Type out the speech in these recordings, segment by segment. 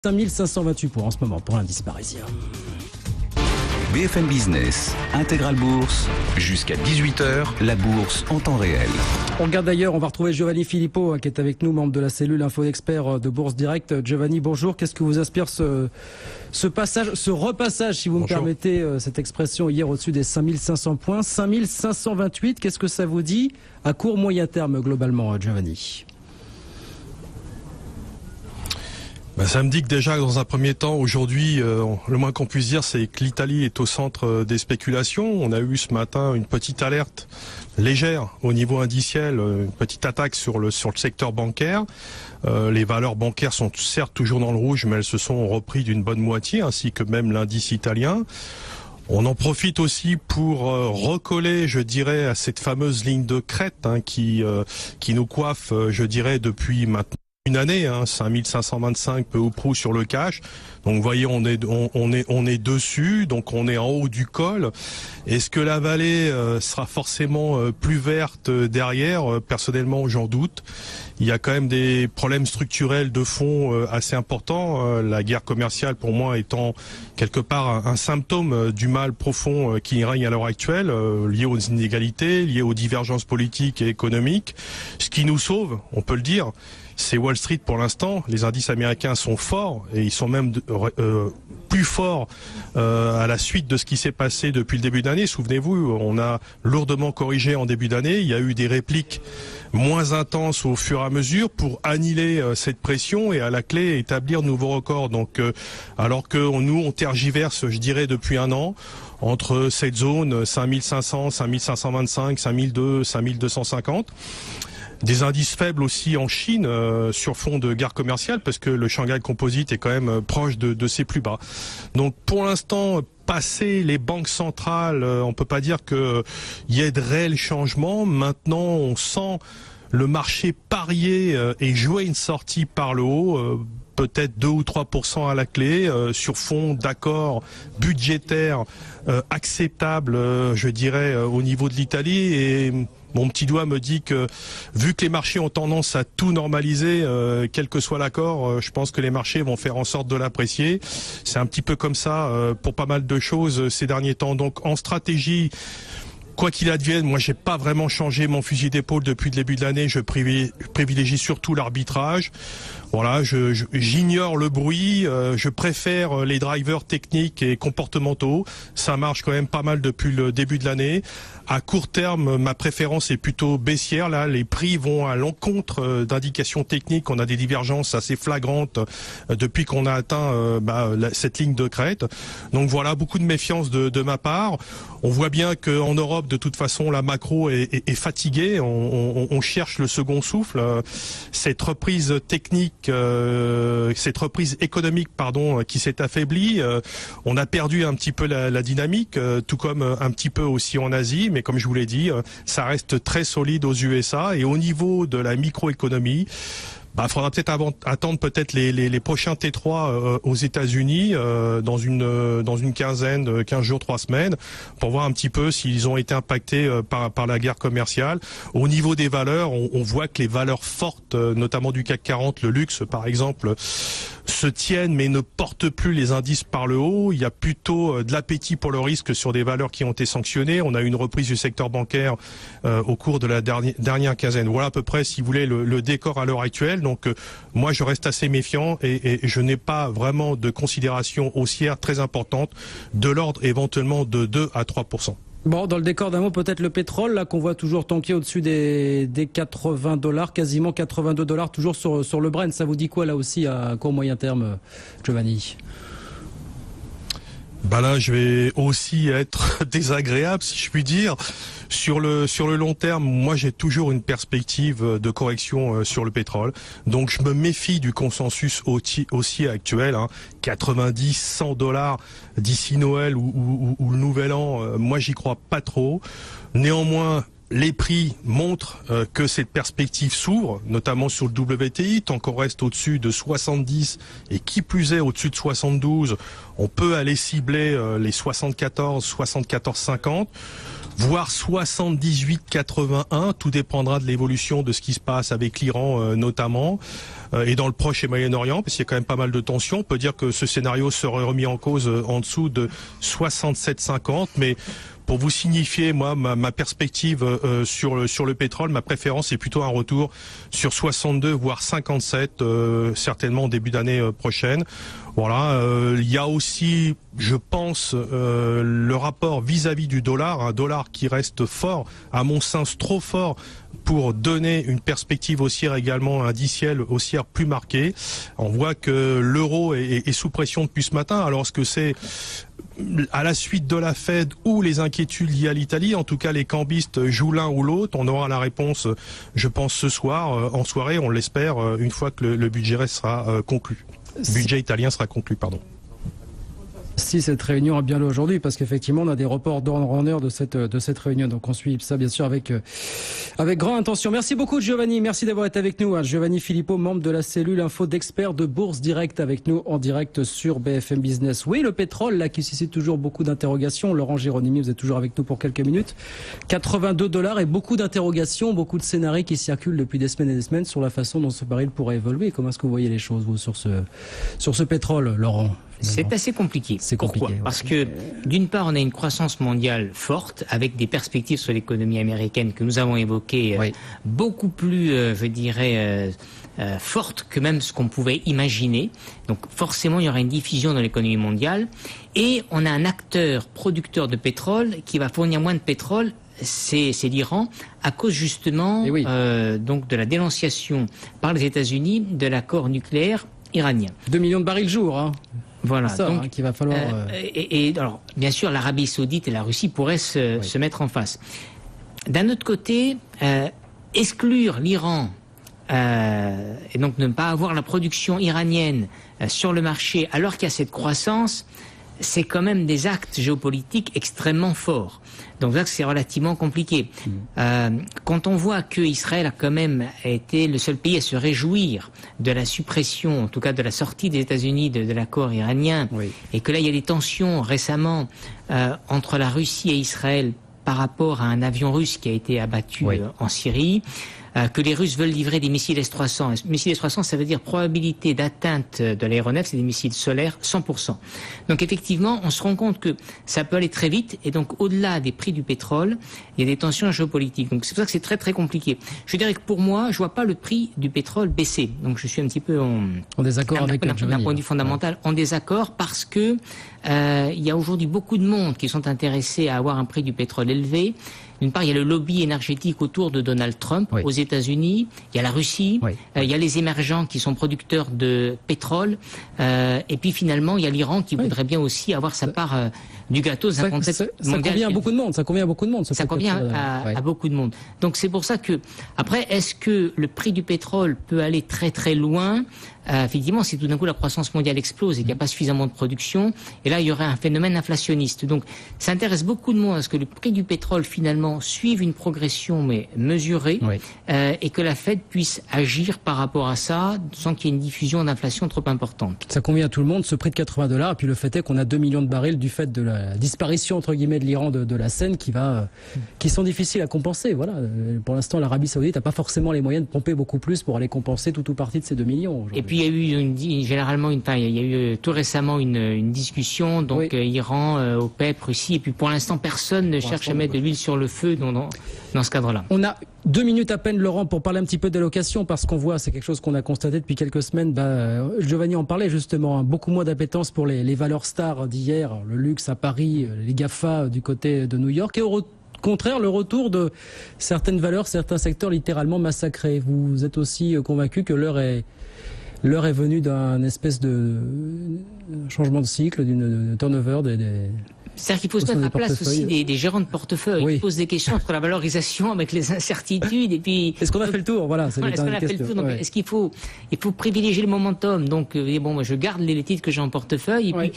5528 points en ce moment pour l'indice parisien. BFM Business, Intégral Bourse, jusqu'à 18h, la bourse en temps réel. On regarde d'ailleurs, on va retrouver Giovanni Filippo qui est avec nous, membre de la cellule Info d'Experts de Bourse Direct. Giovanni, bonjour. Qu'est-ce que vous inspire ce repassage, si vous me permettez cette expression, hier au-dessus des 5500 points, 5528, qu'est-ce que ça vous dit à court moyen terme globalement, Giovanni ? Ça me dit que déjà, dans un premier temps, aujourd'hui, le moins qu'on puisse dire, c'est que l'Italie est au centre des spéculations. On a eu ce matin une petite alerte légère au niveau indiciel, une petite attaque sur le secteur bancaire. Les valeurs bancaires sont certes toujours dans le rouge, mais elles se sont repris d'une bonne moitié, ainsi que même l'indice italien. On en profite aussi pour recoller, je dirais, à cette fameuse ligne de crête qui nous coiffe, je dirais, depuis maintenant une année, 5525 peu ou prou sur le cash. Donc vous voyez, on est dessus, donc on est en haut du col. Est-ce que la vallée sera forcément plus verte derrière ? Personnellement, j'en doute. Il y a quand même des problèmes structurels de fond assez importants. La guerre commerciale, pour moi, étant quelque part un symptôme du mal profond qui règne à l'heure actuelle, lié aux inégalités, lié aux divergences politiques et économiques. Ce qui nous sauve, on peut le dire, c'est Wall Street pour l'instant. Les indices américains sont forts et ils sont même plus forts à la suite de ce qui s'est passé depuis le début d'année. Souvenez-vous, on a lourdement corrigé en début d'année. Il y a eu des répliques moins intenses au fur et à mesure pour annihiler cette pression et à la clé établir de nouveaux records. Donc, alors que nous, on tergiverse, je dirais, depuis un an, entre cette zone 5500, 5525, 5002, 5250. Des indices faibles aussi en Chine sur fond de guerre commerciale parce que le Shanghai Composite est quand même proche de ses plus bas. Donc pour l'instant, passer les banques centrales, on peut pas dire qu'il y ait de réels changements. Maintenant, on sent le marché parier et jouer une sortie par le haut. Peut-être 2 ou 3% à la clé sur fond d'accords budgétaires acceptables, je dirais, au niveau de l'Italie. Et mon petit doigt me dit que, vu que les marchés ont tendance à tout normaliser, quel que soit l'accord, je pense que les marchés vont faire en sorte de l'apprécier. C'est un petit peu comme ça pour pas mal de choses ces derniers temps. Donc en stratégie, quoi qu'il advienne, moi j'ai pas vraiment changé mon fusil d'épaule depuis le début de l'année. Je privilégie surtout l'arbitrage. Voilà, j'ignore le bruit, je préfère les drivers techniques et comportementaux. Ça marche quand même pas mal depuis le début de l'année. À court terme, ma préférence est plutôt baissière. Là, les prix vont à l'encontre d'indications techniques. On a des divergences assez flagrantes depuis qu'on a atteint cette ligne de crête. Donc voilà, beaucoup de méfiance de ma part. On voit bien qu'en Europe, de toute façon, la macro est fatiguée. On cherche le second souffle. Cette reprise technique, cette reprise économique, qui s'est affaiblie. On a perdu un petit peu la dynamique, tout comme un petit peu aussi en Asie. Mais comme je vous l'ai dit, ça reste très solide aux USA. Et au niveau de la microéconomie, faudra peut-être attendre peut-être les prochains T3 aux États-Unis dans une quinzaine, 15 jours, 3 semaines, pour voir un petit peu s'ils ont été impactés par la guerre commerciale. Au niveau des valeurs, on voit que les valeurs fortes, notamment du CAC 40, le luxe par exemple, se tiennent mais ne portent plus les indices par le haut. Il y a plutôt de l'appétit pour le risque sur des valeurs qui ont été sanctionnées. On a eu une reprise du secteur bancaire au cours de la dernière quinzaine. Voilà à peu près, si vous voulez, le décor à l'heure actuelle. Donc moi je reste assez méfiant et je n'ai pas vraiment de considération haussière très importante, de l'ordre éventuellement de 2 à 3%. Bon, dans le décor d'un mot, peut-être le pétrole, là, qu'on voit toujours tanker au-dessus des $80, quasiment $82, toujours sur le Brent. Ça vous dit quoi, là aussi, à court moyen terme, Giovanni ? Là, je vais aussi être désagréable, si je puis dire. Sur le long terme, moi, j'ai toujours une perspective de correction sur le pétrole. Donc, je me méfie du consensus haussier actuel, 90, $100 d'ici Noël ou le Nouvel An. Moi, j'y crois pas trop. Néanmoins, les prix montrent que cette perspective s'ouvre, notamment sur le WTI, tant qu'on reste au-dessus de 70 et qui plus est au-dessus de 72, on peut aller cibler les 74,50, voire 78,81. Tout dépendra de l'évolution de ce qui se passe avec l'Iran notamment, et dans le Proche et Moyen-Orient, parce qu'il y a quand même pas mal de tensions. On peut dire que ce scénario serait remis en cause en dessous de 67,50, mais pour vous signifier, moi, ma perspective sur le pétrole, ma préférence est plutôt un retour sur 62 voire 57, certainement en début d'année prochaine. Voilà, il y a aussi, je pense, le rapport vis-à-vis du dollar, un dollar qui reste fort, à mon sens trop fort pour donner une perspective haussière également indicielle haussière plus marquée. On voit que l'euro est sous pression depuis ce matin. Alors est-ce que c'est à la suite de la Fed ou les inquiétudes liées à l'Italie? En tout cas, les cambistes jouent l'un ou l'autre. On aura la réponse, je pense, ce soir, en soirée, on l'espère, une fois que le budget sera conclu. Le budget italien sera conclu, pardon. Si cette réunion a bien lieu aujourd'hui, parce qu'effectivement on a des reports en heure de cette réunion, donc on suit ça bien sûr avec grande attention. Merci beaucoup Giovanni, merci d'avoir été avec nous. Giovanni Filippo, membre de la cellule info d'experts de Bourse Direct, avec nous en direct sur BFM Business. Oui, le pétrole là qui suscite toujours beaucoup d'interrogations. Laurent Géronimi, vous êtes toujours avec nous pour quelques minutes. $82 et beaucoup d'interrogations, beaucoup de scénarios qui circulent depuis des semaines et des semaines sur la façon dont ce baril pourrait évoluer. Comment est-ce que vous voyez les choses vous sur ce pétrole, Laurent? C'est assez compliqué. Pourquoi ? Ouais. Parce que d'une part, on a une croissance mondiale forte avec des perspectives sur l'économie américaine que nous avons évoquées, beaucoup plus, je dirais, fortes que même ce qu'on pouvait imaginer. Donc forcément, il y aura une diffusion dans l'économie mondiale. Et on a un acteur producteur de pétrole qui va fournir moins de pétrole. C'est l'Iran, à cause justement donc de la dénonciation par les États-Unis de l'accord nucléaire iranien. 2 millions de barils jour, hein. Voilà, ça, donc qu'il va falloir. Et alors, bien sûr, l'Arabie Saoudite et la Russie pourraient se mettre en face. D'un autre côté, exclure l'Iran et donc ne pas avoir la production iranienne sur le marché alors qu'il y a cette croissance, c'est quand même des actes géopolitiques extrêmement forts. Donc là, c'est relativement compliqué. Quand on voit que Israël a quand même été le seul pays à se réjouir de la suppression, en tout cas de la sortie des États-Unis de l'accord iranien, et que là, il y a des tensions récemment entre la Russie et Israël par rapport à un avion russe qui a été abattu en Syrie, que les Russes veulent livrer des missiles S-300. Missiles S-300, ça veut dire probabilité d'atteinte de l'aéronef, c'est des missiles solaires, 100%. Donc effectivement, on se rend compte que ça peut aller très vite, et donc au-delà des prix du pétrole, il y a des tensions géopolitiques. Donc c'est pour ça que c'est très très compliqué. Je dirais que pour moi, je vois pas le prix du pétrole baisser. Donc je suis un petit peu en désaccord avec d'un point de vue fondamental, en désaccord, parce que il y a aujourd'hui beaucoup de monde qui sont intéressés à avoir un prix du pétrole élevé. D'une part, il y a le lobby énergétique autour de Donald Trump aux États-Unis, il y a la Russie, il y a les émergents qui sont producteurs de pétrole, et puis finalement, il y a l'Iran qui voudrait bien aussi avoir sa part du gâteau. Ça convient à beaucoup de monde. Ça convient à beaucoup de monde. Ça convient à beaucoup de monde. Donc c'est pour ça que, après, est-ce que le prix du pétrole peut aller très très loin ? Effectivement, si tout d'un coup la croissance mondiale explose et qu'il n'y a pas suffisamment de production, et là il y aurait un phénomène inflationniste. Donc ça intéresse beaucoup de monde à ce que le prix du pétrole finalement suive une progression mais mesurée, et que la Fed puisse agir par rapport à ça sans qu'il y ait une diffusion d'inflation trop importante. Ça convient à tout le monde, ce prix de $80, et puis le fait est qu'on a 2 millions de barils du fait de la disparition entre guillemets de l'Iran de la scène qui sont difficiles à compenser. Voilà. Pour l'instant, l'Arabie Saoudite n'a pas forcément les moyens de pomper beaucoup plus pour aller compenser tout ou partie de ces 2 millions. Et puis il y a eu tout récemment une discussion, donc Iran, OPEP, Russie, et puis pour l'instant personne ne cherche à mettre de l'huile sur le feu dans ce cadre-là. On a 2 minutes à peine, Laurent, pour parler un petit peu d'allocation, parce qu'on voit, c'est quelque chose qu'on a constaté depuis quelques semaines. Giovanni en parlait justement, hein, beaucoup moins d'appétence pour les valeurs stars d'hier, le luxe à Paris, les GAFA du côté de New York, et au contraire, le retour de certaines valeurs, certains secteurs littéralement massacrés. Vous êtes aussi convaincu que l'heure est venue d'un espèce de changement de cycle, d'une turnover C'est-à-dire qu'il faut se mettre à la place aussi des gérants de portefeuille qui posent des questions entre la valorisation avec les incertitudes et puis... Est-ce qu'on a fait le tour? Voilà, est-ce qu'on a fait le tour? Donc, est-ce qu'il faut privilégier le momentum? Donc, moi, je garde les titres que j'ai en portefeuille et puis,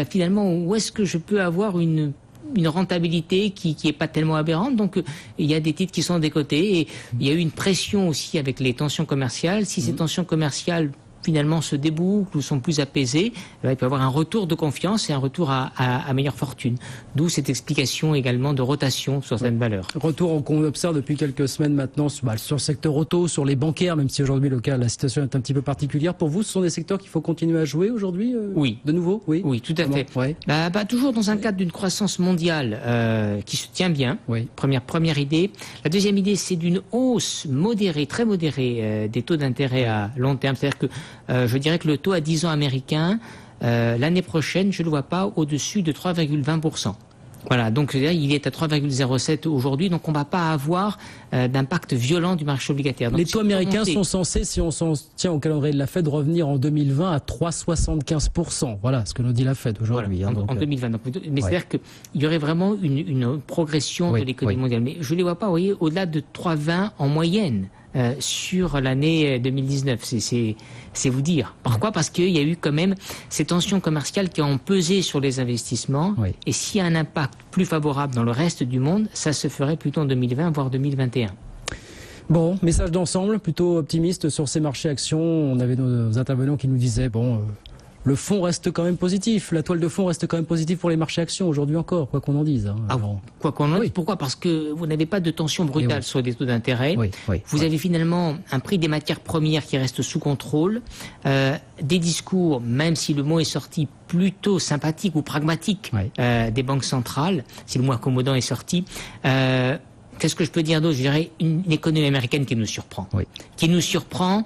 finalement, où est-ce que je peux avoir une une rentabilité qui est pas tellement aberrante. Donc il y a des titres qui sont décotés et il y a eu une pression aussi avec les tensions commerciales. Si ces tensions commerciales finalement se débouclent ou sont plus apaisées, il peut y avoir un retour de confiance et un retour à meilleure fortune. D'où cette explication également de rotation sur certaines valeurs. Retour qu'on observe depuis quelques semaines maintenant sur le secteur auto, sur les bancaires, même si aujourd'hui la situation est un petit peu particulière. Pour vous, ce sont des secteurs qu'il faut continuer à jouer aujourd'hui Oui. De nouveau? Oui, tout à fait. Ouais. Toujours dans un cadre d'une croissance mondiale qui se tient bien. Oui. Première idée. La deuxième idée, c'est d'une hausse modérée, très modérée des taux d'intérêt à long terme. C'est-à-dire que je dirais que le taux à 10 ans américain, l'année prochaine, je ne le vois pas au-dessus de 3,20%. Voilà, donc il est à 3,07 aujourd'hui, donc on ne va pas avoir d'impact violent du marché obligataire. Donc, les taux américains sont censés, si on s'en tient au calendrier de la Fed, revenir en 2020 à 3,75%. Voilà ce que nous dit la Fed aujourd'hui. Voilà, en 2020. Donc, mais c'est-à-dire qu'il y aurait vraiment une progression de l'économie mondiale. Mais je ne les vois pas, vous voyez, au-delà de 3,20 en moyenne. Sur l'année 2019, c'est vous dire. Pourquoi ? Parce qu'il y a eu quand même ces tensions commerciales qui ont pesé sur les investissements. Oui. Et s'il y a un impact plus favorable dans le reste du monde, ça se ferait plutôt en 2020, voire 2021. Bon, message d'ensemble, plutôt optimiste sur ces marchés actions. On avait nos intervenants qui nous disaient, le fond reste quand même positif. La toile de fond reste quand même positive pour les marchés actions aujourd'hui encore, quoi qu'on en dise. Quoi qu'on en dise. Pourquoi ? Parce que vous n'avez pas de tension brutale sur les taux d'intérêt. Vous avez finalement un prix des matières premières qui reste sous contrôle. Des discours, même si le mot est sorti, plutôt sympathique ou pragmatique des banques centrales, si le mot accommodant est sorti. Qu'est-ce que je peux dire d'autre ? Je dirais une économie américaine qui nous surprend. Qui nous surprend.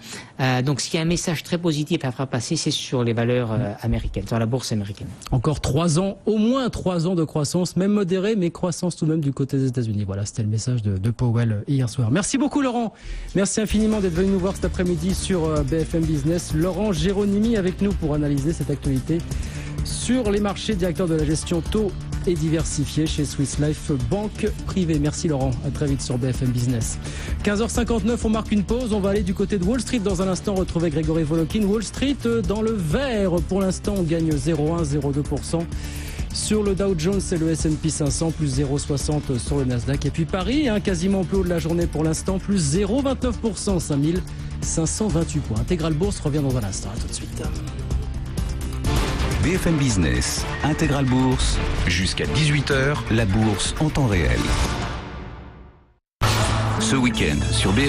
Donc s'il y a un message très positif à faire passer, c'est sur les valeurs américaines, sur la bourse américaine. Encore 3 ans, au moins 3 ans de croissance, même modérée, mais croissance tout de même du côté des États-Unis. Voilà, c'était le message de Powell hier soir. Merci beaucoup Laurent. Merci infiniment d'être venu nous voir cet après-midi sur BFM Business. Laurent Géronimi avec nous pour analyser cette actualité sur les marchés, directeur de la gestion taux et diversifié chez Swiss Life Banque Privée. Merci Laurent, à très vite sur BFM Business. 15h59, on marque une pause, on va aller du côté de Wall Street dans un instant, retrouver Grégory Volokin. Wall Street dans le vert, pour l'instant on gagne 0,1-0,2%. Sur le Dow Jones et le S&P 500, plus 0,60 sur le Nasdaq. Et puis Paris, quasiment au plus haut de la journée pour l'instant, plus 0,29%, 5528 points. Intégral Bourse revient dans un instant, à tout de suite. BFM Business, Intégral Bourse, jusqu'à 18h, la bourse en temps réel. Ce week-end sur BFM